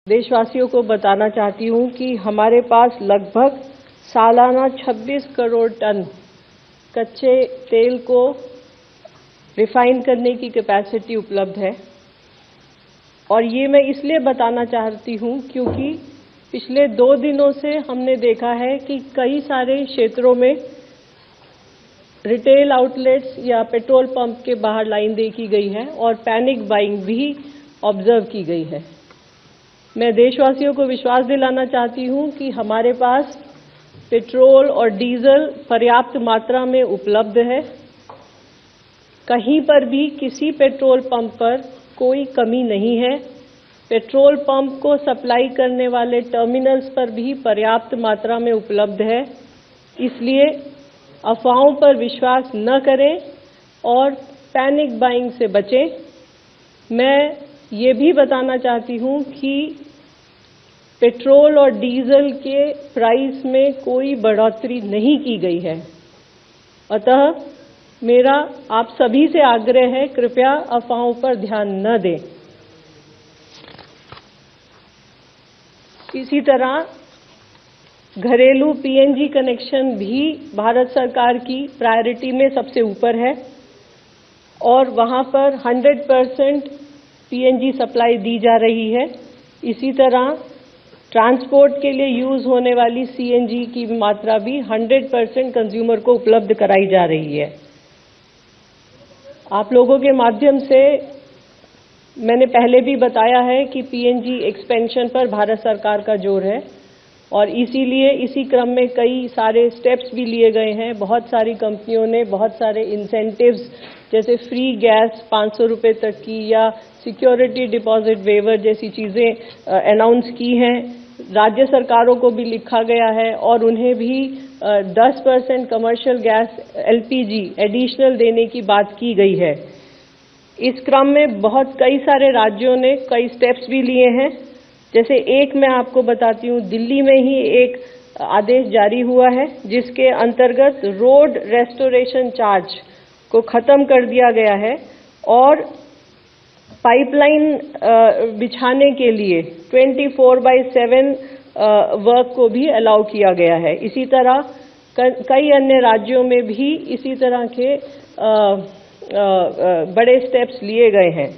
देशवासियों को बताना चाहती हूं कि हमारे पास लगभग सालाना 26 करोड़ टन कच्चे तेल को रिफाइन करने की कैपेसिटी उपलब्ध है। और ये मैं इसलिए बताना चाहती हूं क्योंकि पिछले 2 दिनों से हमने देखा है कि कई सारे क्षेत्रों में रिटेल आउटलेट्स या पेट्रोल पंप के बाहर लाइन देखी गई है और पैनिक बाइंग भी ऑब्जर्व की गई है। मैं देशवासियों को विश्वास दिलाना चाहती हूं कि हमारे पास पेट्रोल और डीजल पर्याप्त मात्रा में उपलब्ध है। कहीं पर भी किसी पेट्रोल पंप पर कोई कमी नहीं है। पेट्रोल पंप को सप्लाई करने वाले टर्मिनल्स पर भी पर्याप्त मात्रा में उपलब्ध है। इसलिए अफवाहों पर विश्वास न करें और पैनिक बाइंग से बचें। मैं ये भी बताना चाहती हूं कि पेट्रोल और डीजल के प्राइस में कोई बढ़ोतरी नहीं की गई है। अतः मेरा आप सभी से आग्रह है, कृपया अफवाहों पर ध्यान न दें। इसी तरह घरेलू पीएनजी कनेक्शन भी भारत सरकार की प्रायोरिटी में सबसे ऊपर है और वहां पर 100% पीएनजी सप्लाई दी जा रही है। इसी तरह ट्रांसपोर्ट के लिए यूज होने वाली सीएनजी की मात्रा भी 100% कंज्यूमर को उपलब्ध कराई जा रही है। आप लोगों के माध्यम से मैंने पहले भी बताया है कि पीएनजी एक्सपेंशन पर भारत सरकार का जोर है और इसीलिए इसी क्रम में कई सारे स्टेप्स भी लिए गए हैं। बहुत सारी कंपनियों ने बहुत सारे इंसेंटिव्स जैसे फ्री गैस 500 रुपये तक की या सिक्योरिटी डिपॉजिट वेवर जैसी चीजें अनाउंस की हैं। राज्य सरकारों को भी लिखा गया है और उन्हें भी 10% कमर्शियल गैस एलपीजी एडिशनल देने की बात की गई है। इस क्रम में कई सारे राज्यों ने कई स्टेप्स भी लिए हैं। जैसे एक मैं आपको बताती हूं, दिल्ली में ही एक आदेश जारी हुआ है जिसके अंतर्गत रोड रेस्टोरेशन चार्ज को खत्म कर दिया गया है और पाइपलाइन बिछाने के लिए 24/7 वर्क को भी अलाउ किया गया है। इसी तरह कई अन्य राज्यों में भी इसी तरह के बड़े स्टेप्स लिए गए हैं।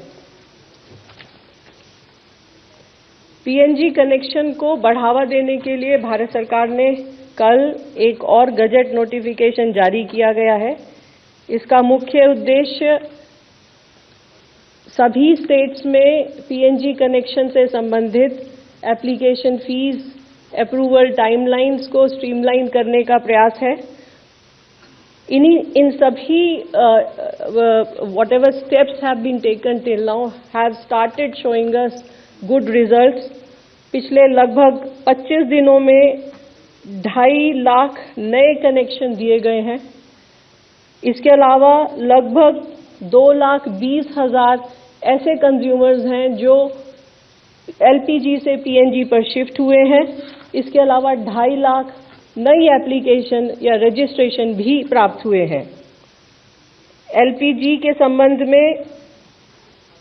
पीएनजी कनेक्शन को बढ़ावा देने के लिए भारत सरकार ने कल एक और गजट नोटिफिकेशन जारी किया गया है। इसका मुख्य उद्देश्य सभी स्टेट्स में पीएनजी कनेक्शन से संबंधित एप्लीकेशन फीस, अप्रूवल टाइमलाइंस को स्ट्रीमलाइन करने का प्रयास है। इन सभी whatever steps have been taken till now have started showing us good results। पिछले लगभग 25 दिनों में 2.5 लाख नए कनेक्शन दिए गए हैं। इसके अलावा लगभग 2,20,000 ऐसे कंज्यूमर्स हैं जो एलपीजी से पीएनजी पर शिफ्ट हुए हैं। इसके अलावा 2.5 लाख नई एप्लीकेशन या रजिस्ट्रेशन भी प्राप्त हुए हैं। एलपीजी के संबंध में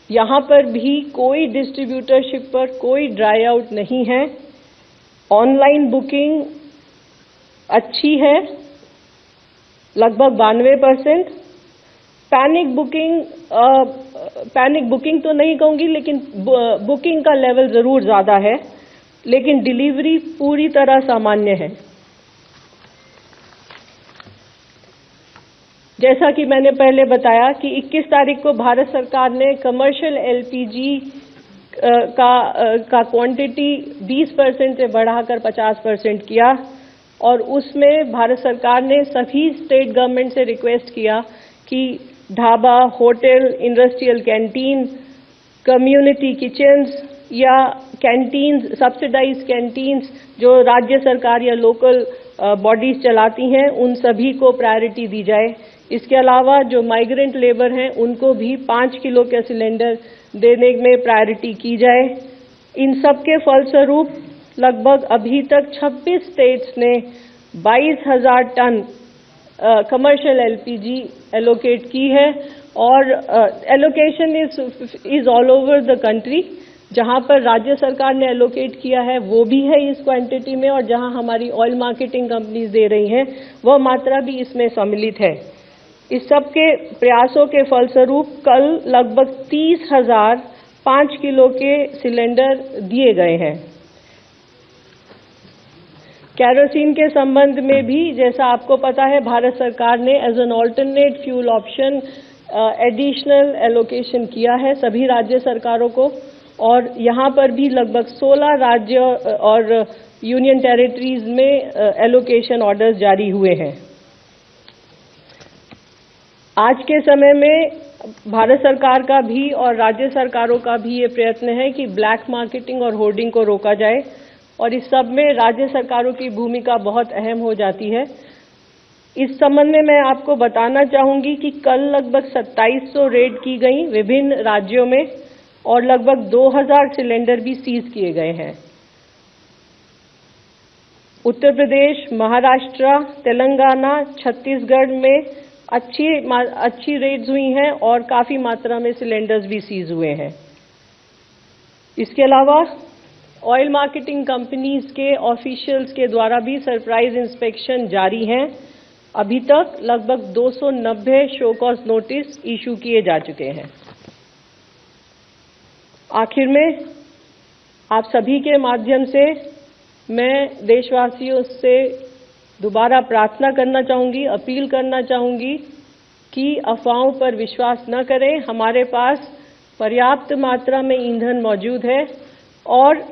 यहां पर भी कोई डिस्ट्रीब्यूटरशिप पर कोई ड्राई आउट नहीं है। ऑनलाइन बुकिंग अच्छी है, लगभग 92%। पैनिक बुकिंग तो नहीं कहूंगी, लेकिन बुकिंग का लेवल जरूर ज्यादा है, लेकिन डिलीवरी पूरी तरह सामान्य है। जैसा कि मैंने पहले बताया कि 21 तारीख को भारत सरकार ने कमर्शियल एलपीजी का क्वांटिटी 20% से बढ़ाकर 50% किया और उसमें भारत सरकार ने सभी स्टेट गवर्नमेंट से रिक्वेस्ट किया कि dhaba, hotel, industrial canteen, community kitchens या कैंटीन्स, सब्सिडाइज्ड कैंटीन्स जो राज्य सरकार या लोकल बॉडीज चलाती हैं, उन सभी को प्रायोरिटी दी जाए। इसके अलावा जो माइग्रेंट लेबर हैं उनको भी 5 किलो के सिलेंडर देने में प्रायोरिटी की जाए। इन सब के फलस्वरूप लगभग अभी तक 26 स्टेट्स ने 22,000 टन कमर्शियल एलपीजी एलोकेट की है और allocation is all over the country. जहां पर राज्य सरकार ने एलोकेट किया है वो भी है इस क्वांटिटी में, और जहां हमारी ऑयल मार्केटिंग कंपनीज दे रही हैं वह मात्रा भी इसमें सम्मिलित है। इस सब के प्रयासों के फलस्वरूप कल लगभग 30,000 5 किलो के सिलेंडर दिए गए हैं। केरोसिन के संबंध में भी जैसा आपको पता है, भारत सरकार ने as an alternate fuel option additional allocation किया है सभी राज्य सरकारों को, और यहां पर भी लगभग 16 राज्य और यूनियन टेरिटरीज में एलोकेशन ऑर्डर्स जारी हुए हैं। आज के समय में भारत सरकार का भी और राज्य सरकारों का भी ये प्रयत्न है कि ब्लैक मार्केटिंग और होर्डिंग को रोका जाए, और इस सब में राज्य सरकारों की भूमिका बहुत अहम हो जाती है। इस संबंध में मैं आपको बताना चाहूंगी कि कल लगभग 2700 रेड की गई विभिन्न राज्यों में, और लगभग 2000 सिलेंडर भी सीज किए गए हैं। उत्तर प्रदेश, महाराष्ट्र, तेलंगाना, छत्तीसगढ़ में अच्छी रेड्स हुई हैं और काफी मात्रा में सिलेंडर्स भी सीज हुए हैं। इसके अलावा ऑयल मार्केटिंग कंपनीज के ऑफिशियल्स के द्वारा भी सरप्राइज इंस्पेक्शन जारी हैं। अभी तक लगभग 290 शो कॉज नोटिस इशू किए जा चुके हैं। आखिर में आप सभी के माध्यम से मैं देशवासियों से दोबारा प्रार्थना करना चाहूंगी, अपील करना चाहूंगी कि अफवाहों पर विश्वास न करें। हमारे पास पर्याप्त मात्रा में ईंधन मौजूद है और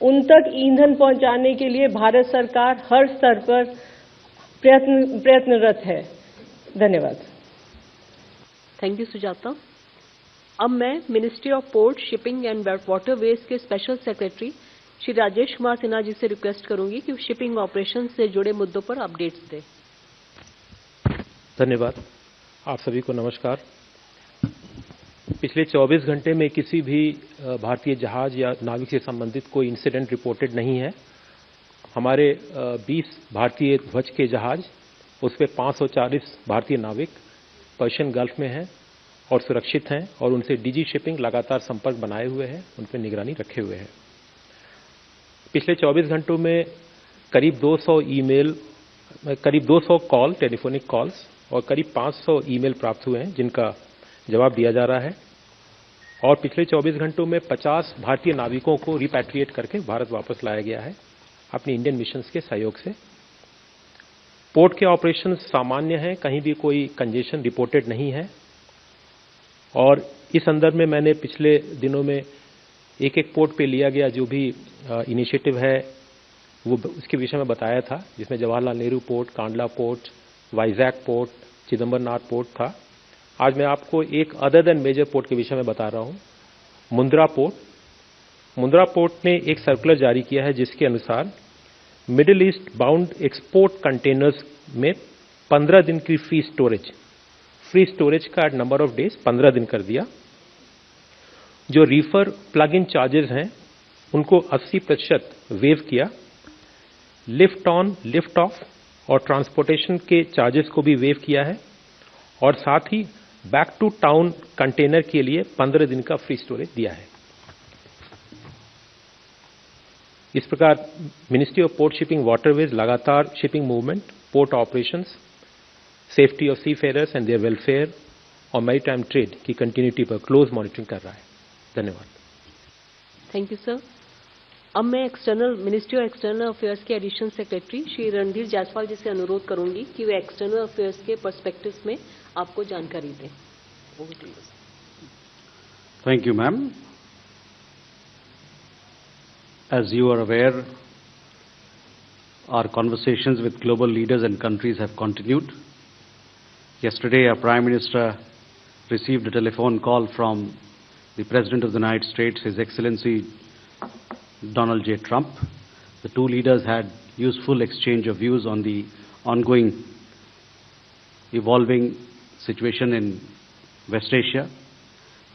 उन तक ईंधन पहुंचाने के लिए भारत सरकार हर स्तर पर प्रयत्नरत है। धन्यवाद। Thank you Sujata. अब मैं ministry of port, shipping and waterways के स्पेशल सेक्रेटरी श्री राजेश कुमार सिन्हा जी से रिक्वेस्ट करूंगी कि शिपिंग ऑपरेशन से जुड़े मुद्दों पर अपडेट्स दें। धन्यवाद। आप सभी को नमस्कार। पिछले 24 घंटे में किसी भी भारतीय जहाज या नाविक से संबंधित कोई इंसिडेंट रिपोर्टेड नहीं है। हमारे 20 भारतीय ध्वज के जहाज, उस पर 540 भारतीय नाविक पर्शियन गल्फ में हैं और सुरक्षित हैं, और उनसे डीजी शिपिंग लगातार संपर्क बनाए हुए हैं, उन पर निगरानी रखे हुए हैं। पिछले 24 घंटों में करीब 200 कॉल, टेलीफोनिक कॉल्स और करीब 500 ईमेल प्राप्त हुए हैं जिनका जवाब दिया जा रहा है, और पिछले 24 घंटों में 50 भारतीय नाविकों को रिपैट्रिएट करके भारत वापस लाया गया है अपनी इंडियन मिशंस के सहयोग से। पोर्ट के ऑपरेशन सामान्य हैं, कहीं भी कोई कंजेशन रिपोर्टेड नहीं है, और इस संदर्भ में मैंने पिछले दिनों में एक एक पोर्ट पे लिया गया जो भी इनिशिएटिव है वो उसके विषय में बताया था, जिसमें Jawaharlal Nehru port, Kandla port, Vizag port, Chidambarnath port था। आज मैं आपको एक अदर देन मेजर पोर्ट के विषय में बता रहा हूं, मुंद्रा पोर्ट। मुंद्रा पोर्ट ने एक सर्कुलर जारी किया है जिसके अनुसार middle east bound export containers में 15 दिन की फ्री स्टोरेज का नंबर ऑफ डेज 15 दिन कर दिया। जो रीफर प्लग इन चार्जेस हैं उनको 80% वेव किया। लिफ्ट ऑन, लिफ्ट ऑफ और ट्रांसपोर्टेशन के चार्जेस को भी वेव किया है, और साथ ही बैक टू टाउन कंटेनर के लिए 15 दिन का फ्री स्टोरेज दिया है। इस प्रकार ministry of port, shipping, waterways लगातार shipping movement, port operations, safety of seafarers and their welfare और मैरीटाइम ट्रेड की कंटिन्यूटी पर क्लोज मॉनिटरिंग कर रहा है। धन्यवाद। Thank you sir. अब मैं मिनिस्ट्री ऑफ एक्सटर्नल अफेयर्स के एडिशनल सेक्रेटरी श्री रणधीर जायसवाल जी से अनुरोध करूंगी कि वे एक्सटर्नल अफेयर्स के पर्सपेक्टिव्स में आपको जानकारी दें। Thank you ma'am. As you are aware, our conversations with global leaders and countries have continued. Yesterday, our Prime Minister received a telephone call from the President of the United States, His Excellency Donald J. Trump. The two leaders had useful exchange of views on the ongoing evolving situation in West Asia.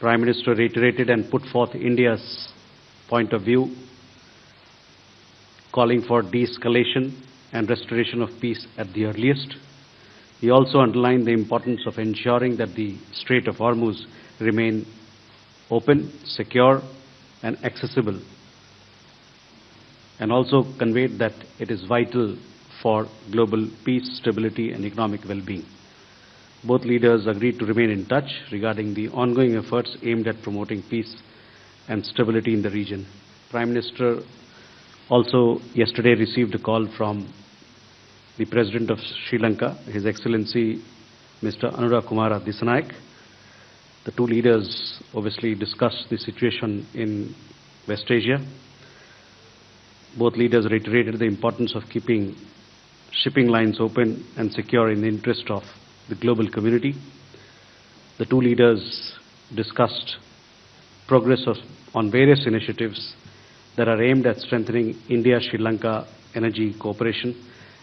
Prime Minister reiterated and put forth India's point of view, calling for de-escalation and restoration of peace at the earliest. He also underlined the importance of ensuring that the Strait of Hormuz remain open, secure, and accessible, and also conveyed that it is vital for global peace, stability, and economic well-being. Both leaders agreed to remain in touch regarding the ongoing efforts aimed at promoting peace and stability in the region. Prime Minister also yesterday received a call from the President of Sri Lanka, His Excellency Mr. Anura Kumara Dissanayake. The two leaders obviously discussed the situation in West Asia. Both leaders reiterated the importance of keeping shipping lines open and secure in the interest of the global community. The two leaders discussed progress on various initiatives that are aimed at strengthening India-Sri Lanka energy cooperation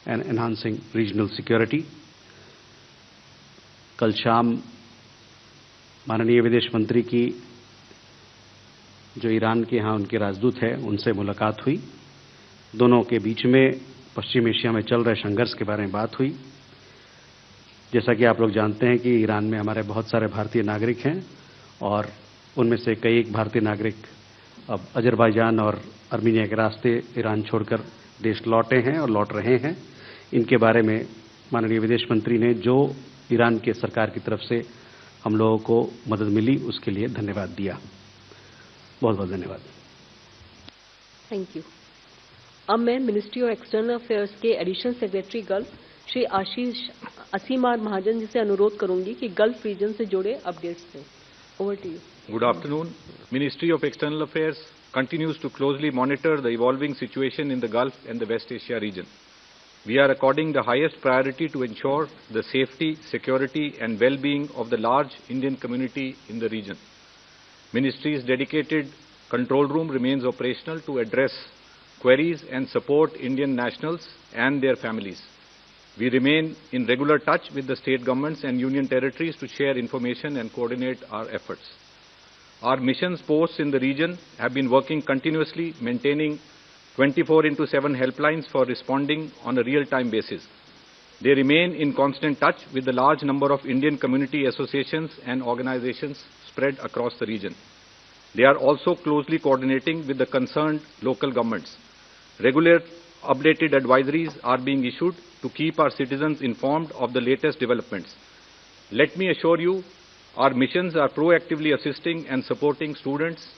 and enhancing regional security. कल शाम माननीय विदेश मंत्री की जो Iran के यहाँ उनके राजदूत हैं उनसे मुलाकात हुई। दोनों के बीच में पश्चिम एशिया में चल रहे संघर्ष के बारे में बात हुई। जैसा कि आप लोग जानते हैं कि ईरान में हमारे बहुत सारे भारतीय नागरिक हैं और उनमें से कई एक भारतीय नागरिक अब अजरबैजान और आर्मीनिया के रास्ते ईरान छोड़कर देश लौटे हैं और लौट रहे हैं। इनके बारे में माननीय विदेश मंत्री ने जो ईरान के सरकार की तरफ से हम लोगों को मदद मिली उसके लिए धन्यवाद दिया। बहुत बहुत धन्यवाद। Thank you. अब मैं मिनिस्ट्री ऑफ एक्सटर्नल अफेयर्स के additional secretary gulf Shri Ashish असीमार Mahajan ji से अनुरोध करूंगी कि गल्फ रीजन से जुड़े अपडेट्स दें। Over to you. Good afternoon. Ministry of External Affairs continues to closely monitor the evolving situation in the Gulf and the West Asia region. We are according the highest priority to ensure the safety, security and well-being of the large Indian community in the region. Ministry's dedicated control room remains operational to address queries and support Indian nationals and their families. We remain in regular touch with the state governments and union territories to share information and coordinate our efforts. Our missions posts in the region have been working continuously, maintaining 24/7 helplines for responding on a real-time basis. They remain in constant touch with the large number of Indian community associations and organizations spread across the region. They are also closely coordinating with the concerned local governments. Regular updated advisories are being issued to keep our citizens informed of the latest developments. Let me assure you, our missions are proactively assisting and supporting students,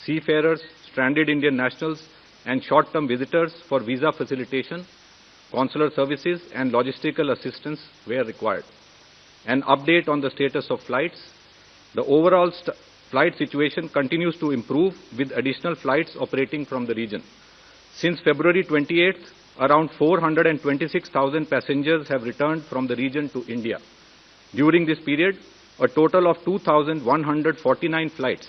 seafarers, stranded Indian nationals, and short-term visitors for visa facilitation, consular services, and logistical assistance where required. An update on the status of flights. The overall flight situation continues to improve with additional flights operating from the region. Since February 28th, around 426,000 passengers have returned from the region to India. During this period, a total of 2,149 flights,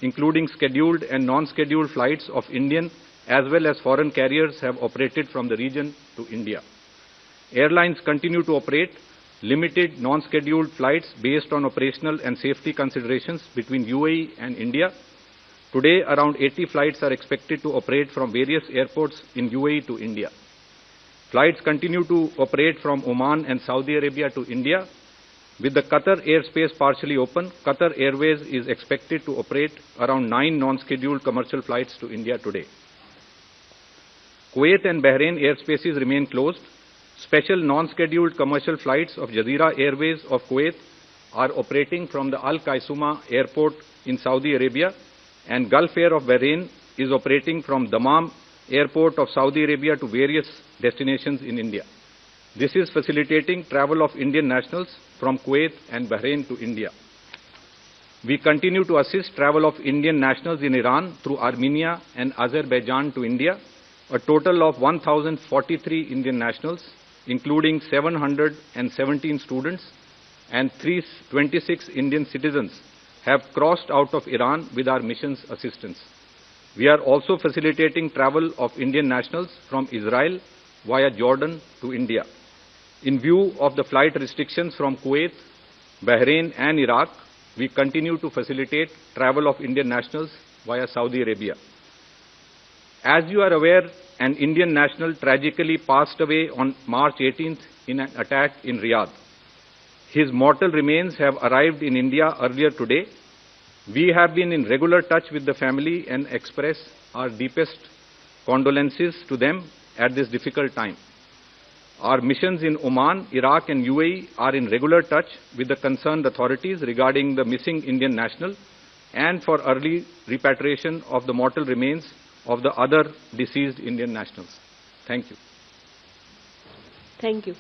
including scheduled and non-scheduled flights of Indian as well as foreign carriers, have operated from the region to India. Airlines continue to operate limited non-scheduled flights based on operational and safety considerations between UAE and India. Today, around 80 flights are expected to operate from various airports in UAE to India. Flights continue to operate from Oman and Saudi Arabia to India. With the Qatar airspace partially open, Qatar Airways is expected to operate around 9 non-scheduled commercial flights to India today. Kuwait and Bahrain airspaces remain closed. Special non-scheduled commercial flights of Jazeera Airways of Kuwait are operating from the Al Qaisuma Airport in Saudi Arabia, and Gulf Air of Bahrain is operating from Dammam Airport of Saudi Arabia to various destinations in India. This is facilitating travel of Indian nationals from Kuwait and Bahrain to India. We continue to assist travel of Indian nationals in Iran through Armenia and Azerbaijan to India. A total of 1,043 Indian nationals, including 717 students and 26 Indian citizens, have crossed out of Iran with our mission's assistance. We are also facilitating travel of Indian nationals from Israel via Jordan to India. In view of the flight restrictions from Kuwait, Bahrain and Iraq, we continue to facilitate travel of Indian nationals via Saudi Arabia. As you are aware, an Indian national tragically passed away on March 18th in an attack in Riyadh. His mortal remains have arrived in India earlier today. We have been in regular touch with the family and express our deepest condolences to them at this difficult time. Our missions in Oman, Iraq and UAE are in regular touch with the concerned authorities regarding the missing Indian national and for early repatriation of the mortal remains of the other deceased Indian nationals. Thank you. Thank you.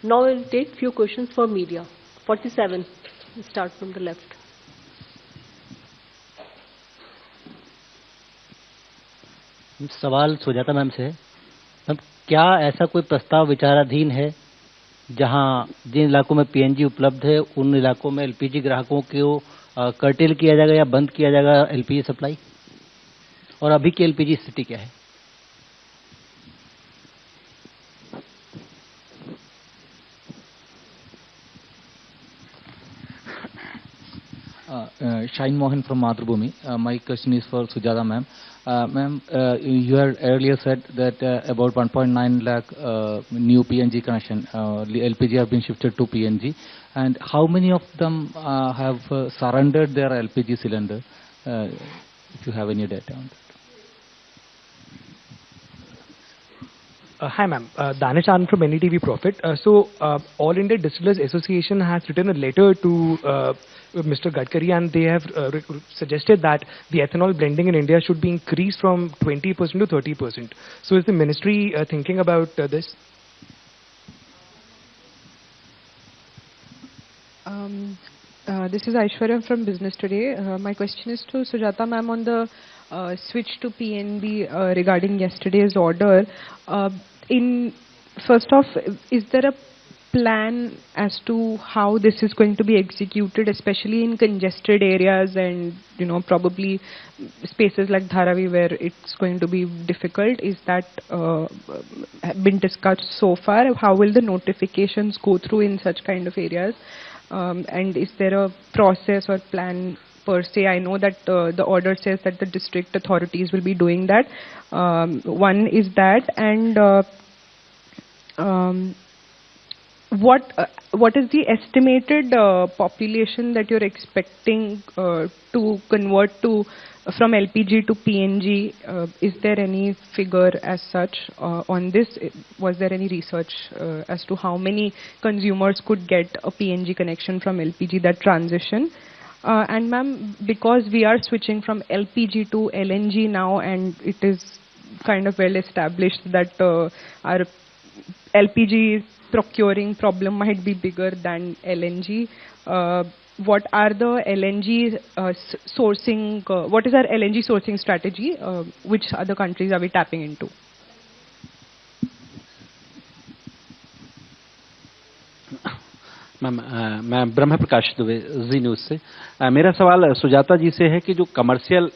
Now we'll take few questions for media. 47. We'll start from the left. सवाल Sujata ma'am से है। Ma'am, क्या ऐसा कोई प्रस्ताव विचाराधीन है जहां जिन इलाकों में पीएनजी उपलब्ध है उन इलाकों में एलपीजी ग्राहकों को कर्टेल किया जाएगा या बंद किया जाएगा एलपीजी सप्लाई, और अभी की एलपीजी स्थिति क्या है? Shine Mohan from Madhubhumi. My question is for Sujata ma'am. Ma'am, you had earlier said that about 1.9 lakh new PNG connection, LPG have been shifted to PNG, and how many of them have surrendered their LPG cylinder? If you have any data on that. Hi ma'am, Danish Anand from NDTV Profit. All India Distillers Association has written a letter to Mr. Gadkari, and they have suggested that the ethanol blending in India should be increased from 20% to 30%. So is the ministry thinking about this? This is Aishwarya from Business Today. My question is to Sujata ma'am on the switch to PNB regarding yesterday's order. First off, is there a plan as to how this is going to be executed, especially in congested areas and probably spaces like Dharavi where it's going to be difficult? Is that been discussed so far? How will the notifications go through in such kind of areas? And is there a process or plan per se? I know that the order says that the district authorities will be doing that. One is that, and what is the estimated population that you're expecting to convert from LPG to PNG? Is there any figure as such on this? Was there any research as to how many consumers could get a PNG connection from LPG, that transition? And ma'am, because we are switching from LPG to LNG now, and it is kind of well established that our LPG procuring problem might be bigger than LNG. What are the LNG sourcing? What is our LNG sourcing strategy? Which other countries are we tapping into? Ma'am, मैं ब्रह्म प्रकाश दुबे, जी news से। मेरा सवाल सुजाता जी से है कि जो commercial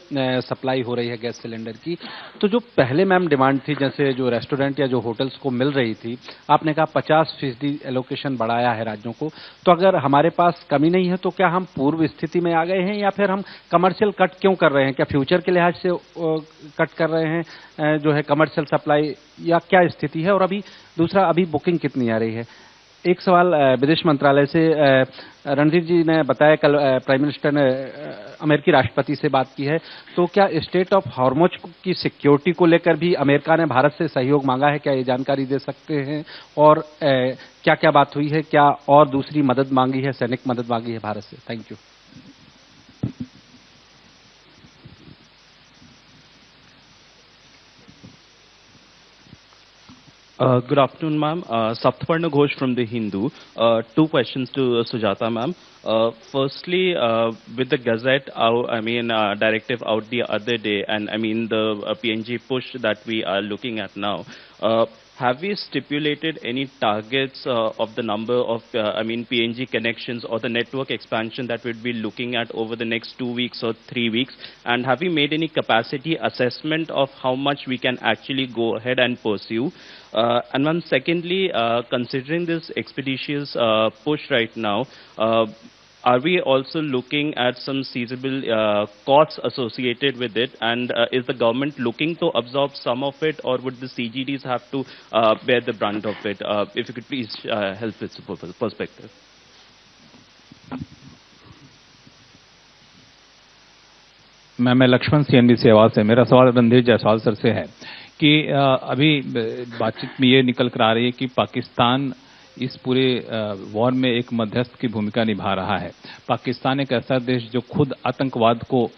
supply हो रही है गैस सिलेंडर की, तो जो पहले मैम डिमांड थी, जैसे जो रेस्टोरेंट या जो होटल्स को मिल रही थी, आपने कहा 50% एलोकेशन बढ़ाया है राज्यों को, तो अगर हमारे पास कमी नहीं है तो क्या हम पूर्व स्थिति में आ गए हैं, या फिर हम कमर्शियल कट क्यों कर रहे हैं? क्या फ्यूचर के लिहाज से कट कर रहे हैं जो है कमर्शियल सप्लाई, या क्या स्थिति है? और अभी दूसरा, अभी बुकिंग कितनी आ रही है? एक सवाल विदेश मंत्रालय से, रणजीत जी ने बताया कल प्राइम मिनिस्टर ने अमेरिकी राष्ट्रपति से बात की है, तो क्या स्टेट ऑफ हॉर्मुज की सिक्योरिटी को लेकर भी अमेरिका ने भारत से सहयोग मांगा है? क्या ये जानकारी दे सकते हैं? और क्या क्या बात हुई है? क्या और दूसरी मदद मांगी है, सैनिक मदद मांगी है भारत से? Thank you. Good afternoon, ma'am. Saptaparna Ghosh from The Hindu. Two questions to Sujata, ma'am. Firstly, with the Gazette, directive out the other day, and the PNG push that we are looking at now, have we stipulated any targets of the number of PNG connections or the network expansion that we'd be looking at over the next 2 weeks or 3 weeks? And have we made any capacity assessment of how much we can actually go ahead and pursue? And then secondly, considering this expeditious push right now, are we also looking at some feasible costs associated with it? And is the government looking to absorb some of it, or would the CGDs have to bear the brunt of it? If you could please help with the perspective. मैं Lakshman CNBC आवाज से। मेरा सवाल Randhir Jaiswal sir से है कि अभी बातचीत में ये निकल कर आ रही है कि पाकिस्तान इस पूरे वॉर में एक मध्यस्थ की भूमिका निभा रहा है। पाकिस्तान एक ऐसा देश जो खुद आतंकवाद को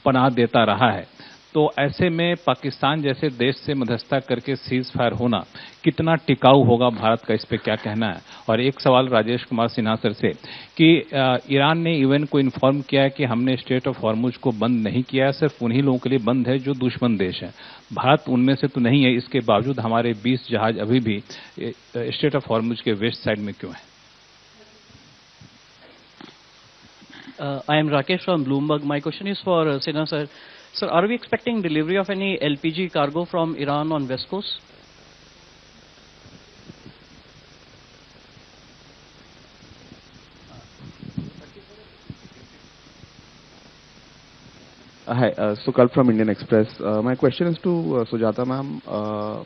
पनाह देता रहा है, तो ऐसे में पाकिस्तान जैसे देश से मध्यस्थता करके सीज फायर होना कितना टिकाऊ होगा, भारत का इस पे क्या कहना है? और एक सवाल राजेश कुमार सिन्हा सर से कि ईरान ने यूएन को इन्फॉर्म किया है कि हमने स्ट्रेट ऑफ हॉर्मुज को बंद नहीं किया है, सिर्फ उन्हीं लोगों के लिए बंद है जो दुश्मन देश है। भारत उनमें से तो नहीं है, इसके बावजूद हमारे 20 जहाज अभी भी स्ट्रेट ऑफ हॉर्मुज के वेस्ट साइड में क्यों है? I am Rakesh from Bloomberg. My question is for Sinha sir. Sir, are we expecting delivery of any LPG cargo from Iran on West Coast? Hi, Sukal from Indian Express. My question is to Sujata ma'am.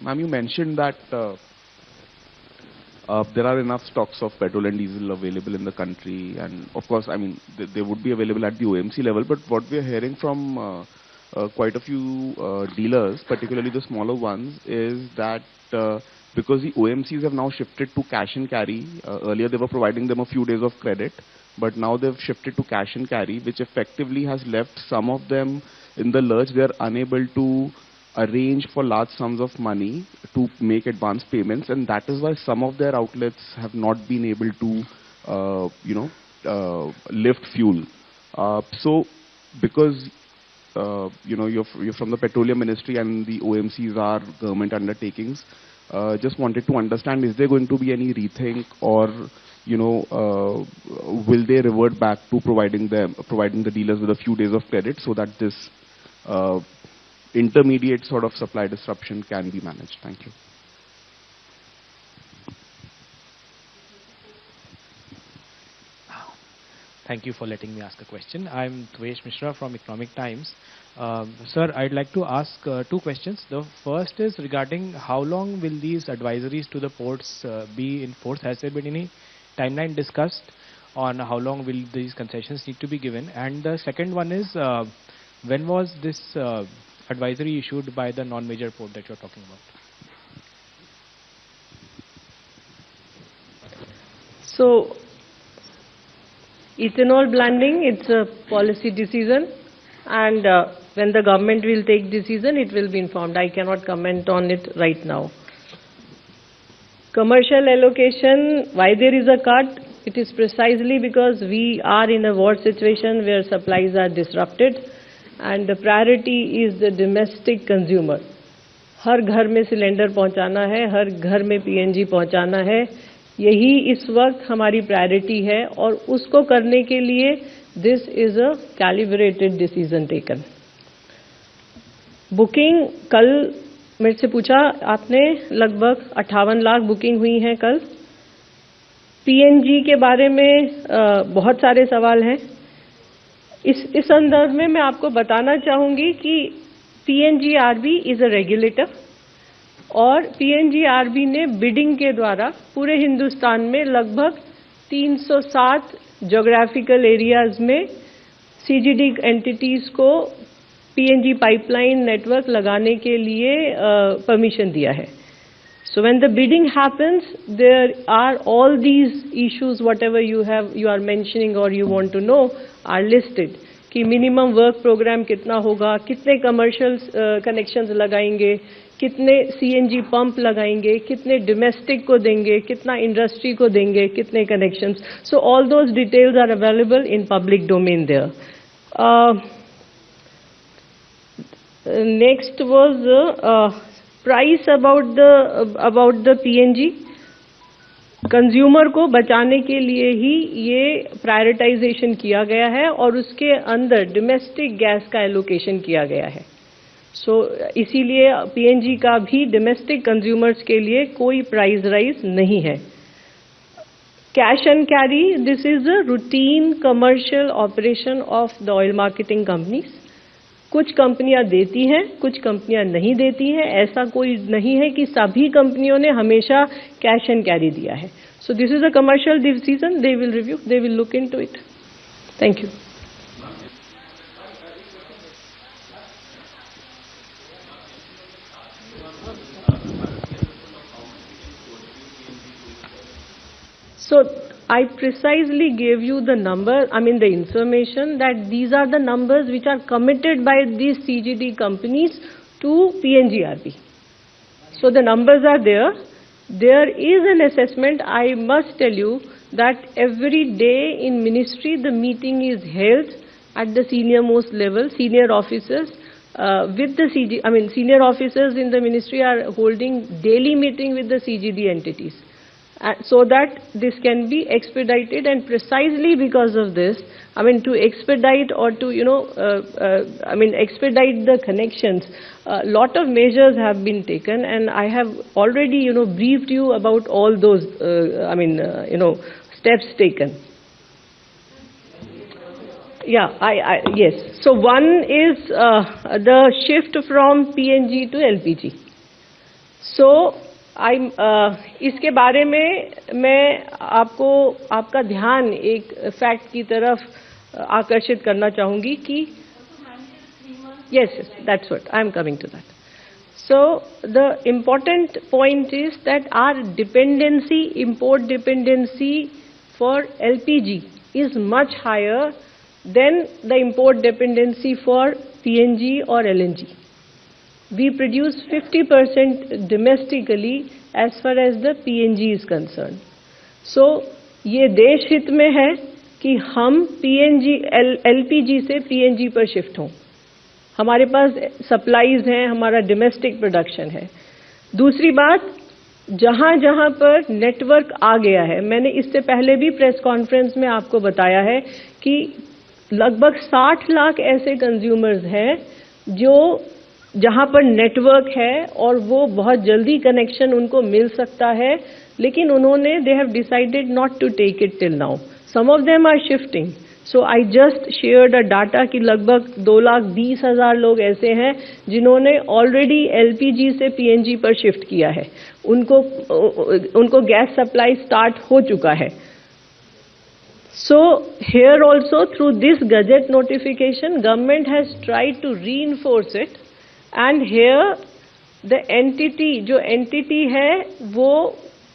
Ma'am, you mentioned that there are enough stocks of petrol and diesel available in the country, and of course, I mean, they would be available at the OMC level, but what we are hearing from quite a few dealers, particularly the smaller ones, is that because the OMCs have now shifted to cash and carry, earlier they were providing them a few days of credit, but now they've shifted to cash and carry, which effectively has left some of them in the lurch. They are unable to arrange for large sums of money to make advance payments, and that is why some of their outlets have not been able to, lift fuel. So, because you're from the Petroleum Ministry and the OMCs are government undertakings, just wanted to understand: is there going to be any rethink, or will they revert back to providing the dealers with a few days of credit so that this intermediate sort of supply disruption can be managed? Thank you. Thank you for letting me ask a question. I'm Dvesh Mishra from Economic Times. Sir, I'd like to ask two questions. The first is regarding how long will these advisories to the ports be in force? Has there been any timeline discussed on how long will these concessions need to be given? And the second one is, when was this advisory issued by the non-major port that you're talking about? So, ethanol blending, it's a policy decision, and when the government will take decision, it will be informed. I cannot comment on it right now. Commercial allocation, why there is a cut? It is precisely because we are in a war situation where supplies are disrupted, and the priority is the domestic consumer. हर घर में cylinder पहुंचाना है, हर घर में PNG पहुंचाना है, यही इस वक्त हमारी प्रायोरिटी है, और उसको करने के लिए this is a calibrated decision taken. Booking कल मेरे से पूछा आपने, लगभग 58 लाख बुकिंग हुई हैं कल. PNG के बारे में बहुत सारे सवाल हैं. इस संदर्भ में मैं आपको बताना चाहूंगी कि PNGRB इज अ रेगुलेटर, और PNGRB ने बिडिंग के द्वारा पूरे हिंदुस्तान में लगभग 307 ज्योग्राफिकल एरियाज में CGD एंटिटीज को PNG पाइपलाइन नेटवर्क लगाने के लिए परमिशन दिया है. So when the bidding happens, there are all these issues, whatever you are mentioning or you want to know, are listed. कि मिनिमम वर्क प्रोग्राम कितना होगा, कितने कमर्शियल कनेक्शंस लगाएंगे, कितने CNG पंप लगाएंगे, कितने डोमेस्टिक को देंगे, कितना इंडस्ट्री को देंगे, कितने connections. So all those details are available in public domain there. Next was price about the PNG. Consumer को बचाने के लिए ही ये प्रायोरिटाइजेशन किया गया है, और उसके अंदर डोमेस्टिक गैस का एलोकेशन किया गया है. सो इसीलिए PNG का भी डोमेस्टिक कंज्यूमर्स के लिए कोई प्राइस राइज नहीं है. Cash and carry, this is a routine commercial operation of the oil marketing companies. कुछ कंपनियां देती हैं, कुछ कंपनियां नहीं देती हैं. ऐसा कोई नहीं है कि सभी कंपनियों ने हमेशा कैश एंड कैरी दिया है. So this is a commercial decision. They will review, they will look into it. Thank you. So I precisely gave you the number, the information that these are the numbers which are committed by these CGD companies to PNGRB. So the numbers are there. There is an assessment. I must tell you that every day in ministry the meeting is held at the senior most level, senior officers with the senior officers in the ministry are holding daily meeting with the CGD entities. So that this can be expedited, and precisely because of this, to expedite or to, expedite the connections, a lot of measures have been taken, and I have already, briefed you about all those, steps taken. Yeah, yes. So one is the shift from PNG to LPG. So इसके बारे में मैं आपका ध्यान एक fact की तरफ आकर्षित करना चाहूंगी कि yes, that's what I am coming to that. So the important point is that our import dependency for LPG is much higher than the import dependency for PNG or LNG. We produce 50% domestically as far as the PNG is concerned. So, ये देश हित में है कि हम LPG से PNG पर shift हों. हमारे पास सप्लाईज हैं, हमारा डोमेस्टिक प्रोडक्शन है. दूसरी बात, जहां जहां पर नेटवर्क आ गया है, मैंने इससे पहले भी प्रेस कॉन्फ्रेंस में आपको बताया है कि लगभग 60 लाख ऐसे कंज्यूमर्स हैं जो जहां पर नेटवर्क है और वो बहुत जल्दी कनेक्शन उनको मिल सकता है, लेकिन उन्होंने they have decided not to take it till now. Some of them are shifting. So I just shared a data कि लगभग 2,20,000 लोग ऐसे हैं जिन्होंने ऑलरेडी एलपीजी से पीएनजी पर शिफ्ट किया है. उनको गैस सप्लाई स्टार्ट हो चुका है. So here also through this gazette notification, government has tried to reinforce it, and here the entity, जो entity है वो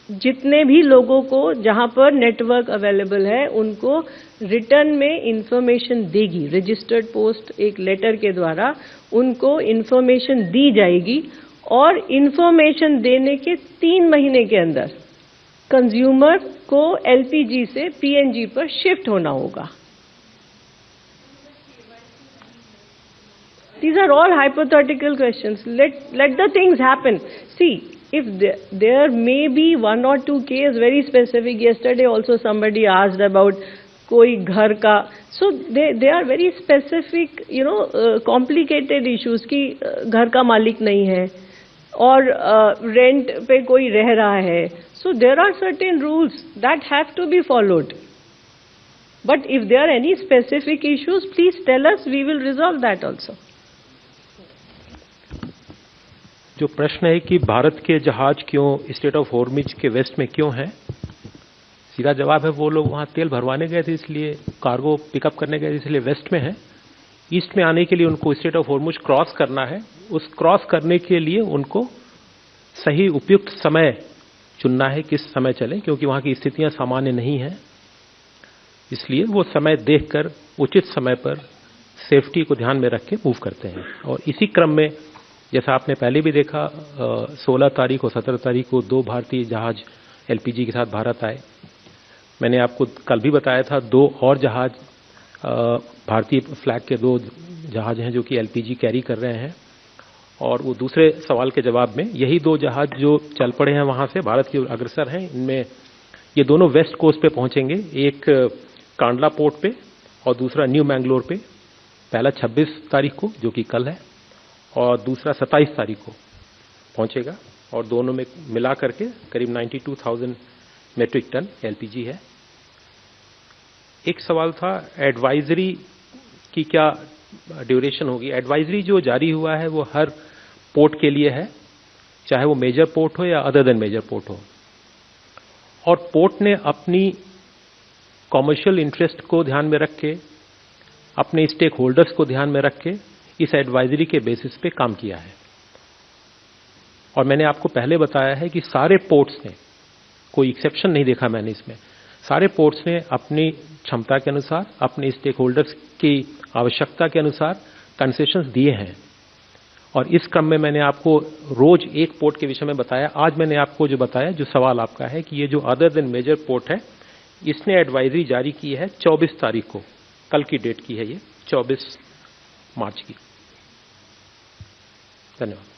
जितने भी लोगों को जहां पर नेटवर्क अवेलेबल है उनको रिटर्न में इंफॉर्मेशन देगी. रजिस्टर्ड पोस्ट एक लेटर के द्वारा उनको इंफॉर्मेशन दी जाएगी और इंफॉर्मेशन देने के 3 महीने के अंदर कंज्यूमर को एलपीजी से पीएनजी पर शिफ्ट होना होगा. These are all hypothetical questions. Let the things happen. See, if there may be 1 or 2 cases very specific. Yesterday also somebody asked about कोई घर का. So they are very specific, complicated issues कि घर का मालिक नहीं है और रेंट पे कोई रह रहा है. So there are certain rules that have to be followed. But if there are any specific issues, please tell us. We will resolve that also. जो प्रश्न है कि भारत के जहाज क्यों स्टेट ऑफ हॉर्मुज के वेस्ट में क्यों हैं, सीधा जवाब है वो लोग वहां तेल भरवाने गए थे, इसलिए कार्गो पिकअप करने गए थे, इसलिए वेस्ट में है. ईस्ट में आने के लिए उनको स्टेट ऑफ हॉर्मुज क्रॉस करना है. उस क्रॉस करने के लिए उनको सही उपयुक्त समय चुनना है, किस समय चले, क्योंकि वहां की स्थितियां सामान्य नहीं है. इसलिए वो समय देखकर उचित समय पर सेफ्टी को ध्यान में रख के मूव करते हैं. और इसी क्रम में जैसा आपने पहले भी देखा 16 तारीख और 17 तारीख को 2 भारतीय जहाज एलपीजी के साथ भारत आए. मैंने आपको कल भी बताया था 2 और जहाज भारतीय फ्लैग के 2 जहाज हैं जो कि एलपीजी कैरी कर रहे हैं. और वो दूसरे सवाल के जवाब में यही 2 जहाज जो चल पड़े हैं वहां से भारत की ओर अग्रसर हैं, इनमें ये दोनों वेस्ट कोस्ट पे पहुंचेंगे. एक कांडला पोर्ट पे और दूसरा न्यू मैंगलोर पे. पहला 26 तारीख को जो कि कल है और दूसरा 27 तारीख को पहुंचेगा. और दोनों में मिला करके करीब 92,000 मेट्रिक टन एलपीजी है. एक सवाल था एडवाइजरी की क्या ड्यूरेशन होगी. एडवाइजरी जो जारी हुआ है वो हर पोर्ट के लिए है, चाहे वो मेजर पोर्ट हो या अदर देन मेजर पोर्ट हो. और पोर्ट ने अपनी कॉमर्शियल इंटरेस्ट को ध्यान में रख के, अपने स्टेक होल्डर्स को ध्यान में रख के इस एडवाइजरी के बेसिस पे काम किया है. और मैंने आपको पहले बताया है कि सारे पोर्ट्स ने, कोई एक्सेप्शन नहीं देखा मैंने इसमें, सारे पोर्ट्स ने अपनी क्षमता के अनुसार, अपने स्टेक होल्डर्स की आवश्यकता के अनुसार कंसेशंस दिए हैं। और इस क्रम में मैंने आपको रोज एक पोर्ट के विषय में बताया। आज मैंने आपको जो बताया, जो सवाल आपका है कि ये जो अदर देन मेजर पोर्ट है, इसने एडवाइजरी जारी की है 24 तारीख को, कल की डेट की है ये, 24 मार्च की। धन्यवाद।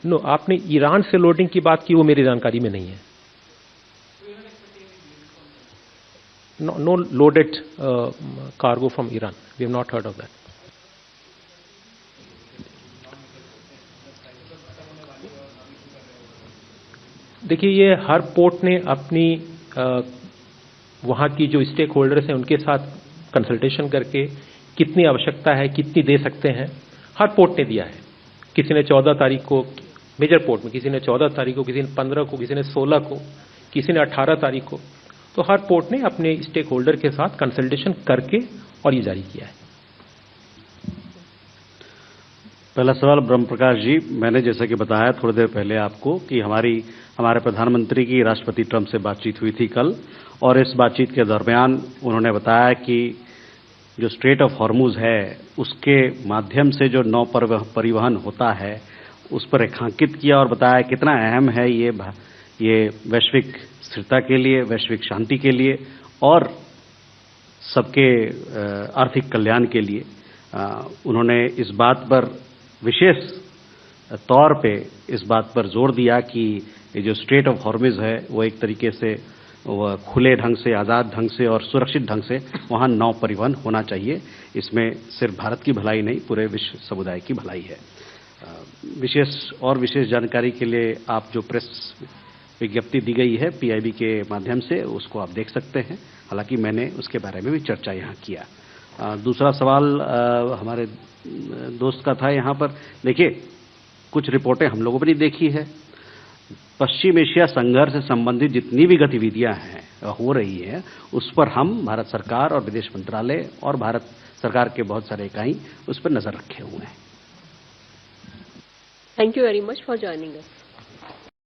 नो, आपने ईरान से लोडिंग की बात की, वो मेरी जानकारी में नहीं है। No loaded cargo from Iran, we have not heard of that. देखिए, ये हर पोर्ट ने अपनी वहां की जो स्टेक होल्डर्स हैं उनके साथ कंसल्टेशन करके कितनी आवश्यकता है, कितनी दे सकते हैं, हर पोर्ट ने दिया है। किसी ने 14 तारीख को मेजर पोर्ट में, किसी ने 14 तारीख को, किसी ने 15 को, किसी ने 16 को, किसी ने 18 तारीख को। तो हर पोर्ट ने अपने स्टेक होल्डर के साथ कंसल्टेशन करके और ये जारी किया है। पहला सवाल ब्रह्म प्रकाश जी, मैंने जैसा कि बताया थोड़ी देर पहले आपको कि हमारे प्रधानमंत्री की राष्ट्रपति ट्रंप से बातचीत हुई थी कल, और इस बातचीत के दरमियान उन्होंने बताया कि जो स्ट्रेट ऑफ हॉर्मुज है उसके माध्यम से जो नौ परिवहन होता है उस पर रेखांकित किया और बताया कितना अहम है ये वैश्विक स्थिरता के लिए, वैश्विक शांति के लिए और सबके आर्थिक कल्याण के लिए। उन्होंने इस बात पर विशेष तौर पे इस बात पर जोर दिया कि ये जो स्ट्रेट ऑफ हॉर्मुज है वो एक तरीके से वह खुले ढंग से, आज़ाद ढंग से और सुरक्षित ढंग से वहाँ नौ परिवहन होना चाहिए। इसमें सिर्फ भारत की भलाई नहीं, पूरे विश्व समुदाय की भलाई है। विशेष जानकारी के लिए आप जो प्रेस विज्ञप्ति दी गई है पीआईबी के माध्यम से, उसको आप देख सकते हैं। हालांकि मैंने उसके बारे में भी चर्चा यहाँ किया। दूसरा सवाल हमारे दोस्त का था यहाँ पर। देखिए, कुछ रिपोर्टें हम लोगों ने भी देखी है। पश्चिम एशिया संघर्ष से संबंधित जितनी भी गतिविधियां हैं हो रही हैं, उस पर हम भारत सरकार और विदेश मंत्रालय और भारत सरकार के बहुत सारे इकाई उस पर नजर रखे हुए हैं। Thank you very much for joining us.